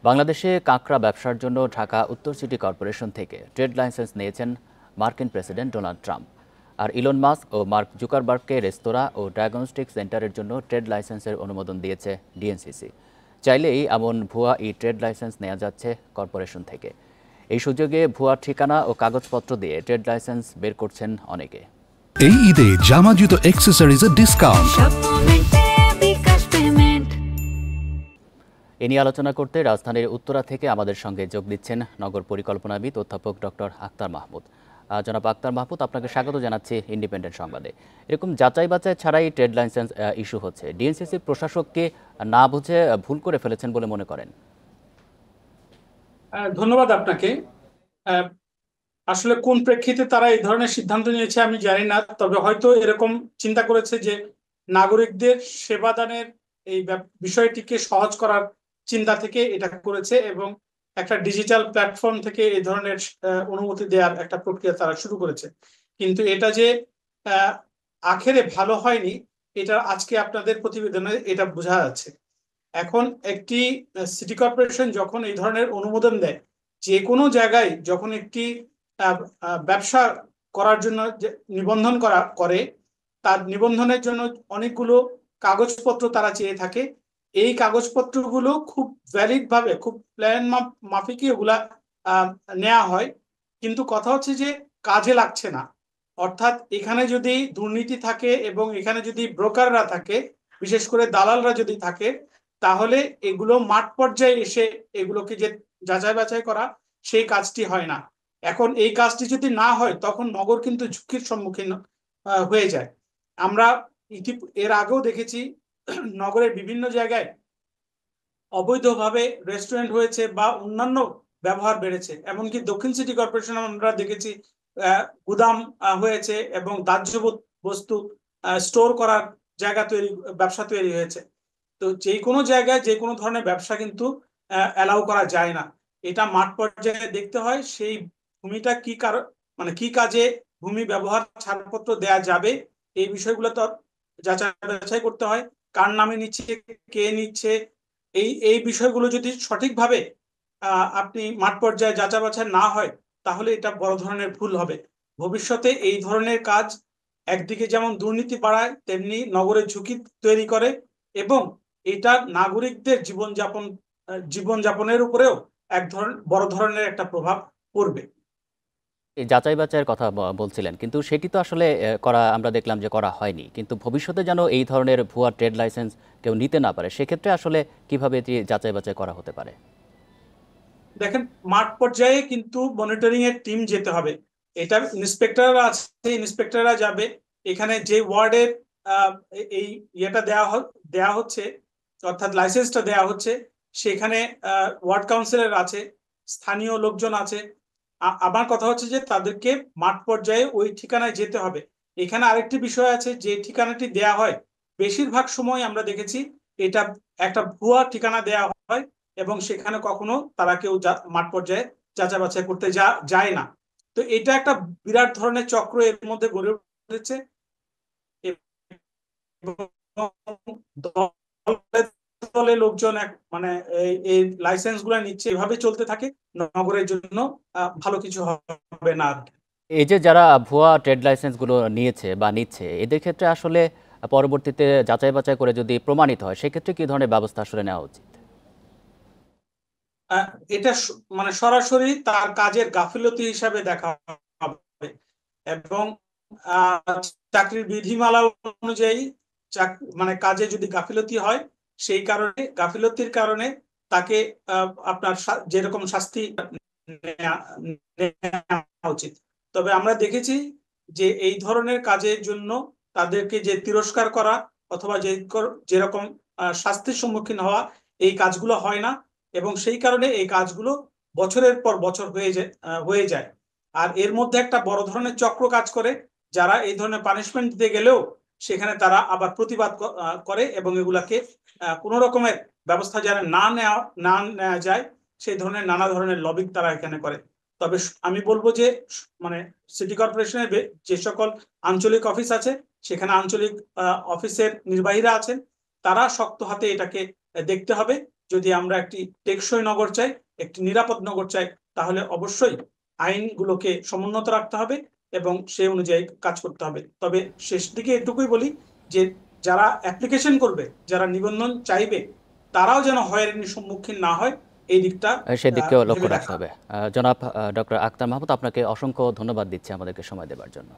বাংলাদেশে কাঁকড়া ব্যবসার জন্য ঢাকা উত্তর সিটি কর্পোরেশন থেকে ট্রেড লাইসেন্স নিয়েছেন মার্কিন প্রেসিডেন্ট ডোনাল্ড ট্রাম্প। আর ইলন মাস্ক ও মার্ক জুকারবার্গকে রেস্তোরাঁ ও ডায়াগনস্টিক সেন্টারের জন্য ট্রেড লাইসেন্সের অনুমোদন দিয়েছে ডিএনসিসি। চাইলেই এমন ভুয়া ট্রেড লাইসেন্স নেওয়া যাচ্ছে কর্পোরেশন থেকে। এই সুযোগে ভুয়া ঠিকানা ও কাগজপত্র দিয়ে ট্রেড লাইসেন্স বের করছেন অনেকে। এই ঈদে জামা জুতো অ্যাক্সেসরিজের ডিসকাউন্ট। এ নিয়ে আলোচনা করতে রাজধানীর উত্তরা থেকে আমাদের সঙ্গে যোগ দিচ্ছেন নগর পরিকল্পনাবিদ অধ্যাপক ডক্টর আক্তার মাহমুদ। জনাব আক্তার মাহমুদ, আপনাকে স্বাগত জানাচ্ছি ইন্ডিপেন্ডেন্ট সংবাদে। এরকম যাচাই বাছাই ছাড়াই ট্রেড লাইসেন্স ইস্যু হচ্ছে, ডিএনসিসির প্রশাসককে না বুঝে ভুল করে ফেলেছেন বলে মনে করেন? ধন্যবাদ আপনাকে। আসলে কোন প্রেক্ষিতে তারা এই ধরনের সিদ্ধান্ত নিয়েছে আমি জানি না, তবে হয়তো এরকম চিন্তা করেছে যে নাগরিকদের সেবাদানের এই বিষয়টিকে সহজ করার চিন্তা থেকে এটা করেছে এবং একটা ডিজিটাল প্ল্যাটফর্ম থেকে এই ধরনের অনুমতি দেওয়ার একটা প্রক্রিয়া তারা শুরু করেছে। কিন্তু এটা যে আখেরে ভালো হয়নি, এটা আজকে আপনাদের প্রতিবেদনে এটা বোঝা যাচ্ছে। এখন একটি সিটি কর্পোরেশন যখন এই ধরনের অনুমোদন দেয়, যে কোনো জায়গায় যখন একটি ব্যবসা করার জন্য নিবন্ধন করে, তার নিবন্ধনের জন্য অনেকগুলো কাগজপত্র তারা চেয়ে থাকে। এই কাগজপত্রগুলো খুব ভ্যালিড ভাবে, খুব প্ল্যান মাফিকই ওগুলা নেওয়া হয়, কিন্তু কথা হচ্ছে যে কাজে লাগছে না। অর্থাৎ এখানে যদি দুর্নীতি থাকে এবং এখানে যদি ব্রোকাররা থাকে, বিশেষ করে দালালরা যদি থাকে, তাহলে এগুলো মাঠ পর্যায়ে এসে এগুলোকে যে যাচাই বাছাই করা, সেই কাজটি হয় না। এখন এই কাজটি যদি না হয়, তখন নগর কিন্তু ঝুঁকির সম্মুখীন হয়ে যায়। আমরা এর আগেও দেখেছি নগরের বিভিন্ন জায়গায় অবৈধভাবে রেস্টুরেন্ট হয়েছে বা অন্যান্য ব্যবহার বেড়েছে। এমনকি দক্ষিণ সিটি কর্পোরেশন আমরা দেখেছি গুদাম হয়েছে এবং দাহ্য বস্তু স্টোর করার জায়গা ব্যবসা তৈরি হয়েছে। তো যে কোনো জায়গায় যে কোনো ধরনের ব্যবসা কিন্তু অ্যালাউ করা যায় না। এটা মাঠ পর্যায়ে দেখতে হয় সেই ভূমিটা কি মানে কি কাজে ভূমি ব্যবহার ছাড়পত্র দেয়া যাবে, এই বিষয়গুলো তো যাচাই বাছাই করতে হয়। কার নামে নিচ্ছে, কে নিচ্ছে, এই বিষয়গুলো যদি সঠিকভাবে আপনি মাঠ পর্যায়ে যাচাই বাছাই না হয়, তাহলে এটা বড় ধরনের ভুল হবে। ভবিষ্যতে এই ধরনের কাজ একদিকে যেমন দুর্নীতি বাড়ায়, তেমনি নগরের ঝুঁকি তৈরি করে এবং এটা নাগরিকদের জীবনযাপনের উপরেও বড় ধরনের একটা প্রভাব পড়বে। এই যাচাই বাছাইয়ের কথা বলছিলেন, কিন্তু সেটি তো আসলে আমরা দেখলাম যে করা হয়নি। কিন্তু ভবিষ্যতে যেন এই ধরনের ভুয়া ট্রেড লাইসেন্স কেউ নিতে না পারে, সেক্ষেত্রে আসলে কিভাবে এটি যাচাই বাছাই করা হতে পারে? দেখেন, মাঠ পর্যায়ে কিন্তু মনিটরিং এর টিম যেতে হবে। এটা ইন্সপেক্টররা আছে, ইন্সপেক্টররা যাবে। এখানে যে ওয়ার্ডের এই ইয়েটা দেয়া হচ্ছে, অর্থাৎ লাইসেন্সটা দেয়া হচ্ছে, সেখানে ওয়ার্ড কাউন্সিলর আছে, স্থানীয় লোকজন আছে। আমার কথা হচ্ছে যে তাদেরকে মাঠ পর্যায়ে ওই ঠিকানায় যেতে হবে। এখানে আরেকটি বিষয় আছে, যে ঠিকানাটি দেয়া হয় বেশিরভাগ সময় আমরা দেখেছি এটা একটা ভুয়া ঠিকানা দেয়া হয় এবং সেখানে কখনো তারা কেউ মাঠ পর্যায়ে যাচাই বাছাই করতে যায় না। তো এটা একটা বিরাট ধরনের চক্র এর মধ্যে গড়ে উঠেছে। দলে লোকজন মানে এই লাইসেন্স গুলা নিচ্ছে, এভাবে চলতে থাকে, নগরের জন্য ভালো কিছু হবে না। এই যে যারা ভুয়া ট্রেড লাইসেন্সগুলো নিয়েছে বা নিচ্ছে, এদের ক্ষেত্রে আসলে পরবর্তীতে যাচাই বাছাই করে যদি প্রমাণিত হয়, সেক্ষেত্রে কি ধরনের ব্যবস্থা আসলে নেওয়া উচিত? এটা মানে সরাসরি তার কাজের গাফিলতি হিসাবে দেখা হবে এবং চাকরির বিধিমালা অনুযায়ী মানে কাজে যদি গাফিলতি হয়, সেই কারণে গাফিলতির কারণে তাকে আপনার যেরকম শাস্তি নেওয়া উচিত। তবে আমরা দেখেছি যে এই ধরনের কাজের জন্য তাদেরকে যে তিরস্কার করা অথবা যেরকম শাস্তির সম্মুখীন হওয়া, এই কাজগুলো হয় না এবং সেই কারণে এই কাজগুলো বছরের পর বছর হয়ে যায়। আর এর মধ্যে একটা বড় ধরনের চক্র কাজ করে, যারা এই ধরনের পানিশমেন্ট দিতে গেলেও সেখানে তারা আবার প্রতিবাদ করে এবং এগুলাকে কোনো রকমের ব্যবস্থা যারা না নেওয়া যায়, সেই ধরনের নানা ধরনের লবিং তারা এখানে করে। তবে আমি বলবো যে মানে সিটি কর্পোরেশনের যে সকল আঞ্চলিক অফিস আছে, সেখানে আঞ্চলিক অফিসের নির্বাহীরা আছেন, তারা শক্ত হাতে এটাকে দেখতে হবে যদি আমরা একটি টেকসই নগর চাই, একটি নিরাপদ নগর চাই, তাহলে অবশ্যই আইনগুলোকে সমুন্নত রাখতে হবে এবং সেই অনুযায়ী কাজ করতে হবে। তবে শেষ দিকে এটুকুই বলি যে যারা অ্যাপ্লিকেশন করবে, যারা নিবন্ধন চাইবে, তারাও যেন হয়রানির সম্মুখীন না হয়, এই দিকটা সেদিকেও লক্ষ্য ভেবে রাখতে দেখা। হবে। জনাব ডক্টর আক্তার মাহমুদ, আপনাকে অসংখ্য ধন্যবাদ দিচ্ছি আমাদেরকে সময় দেওয়ার জন্য।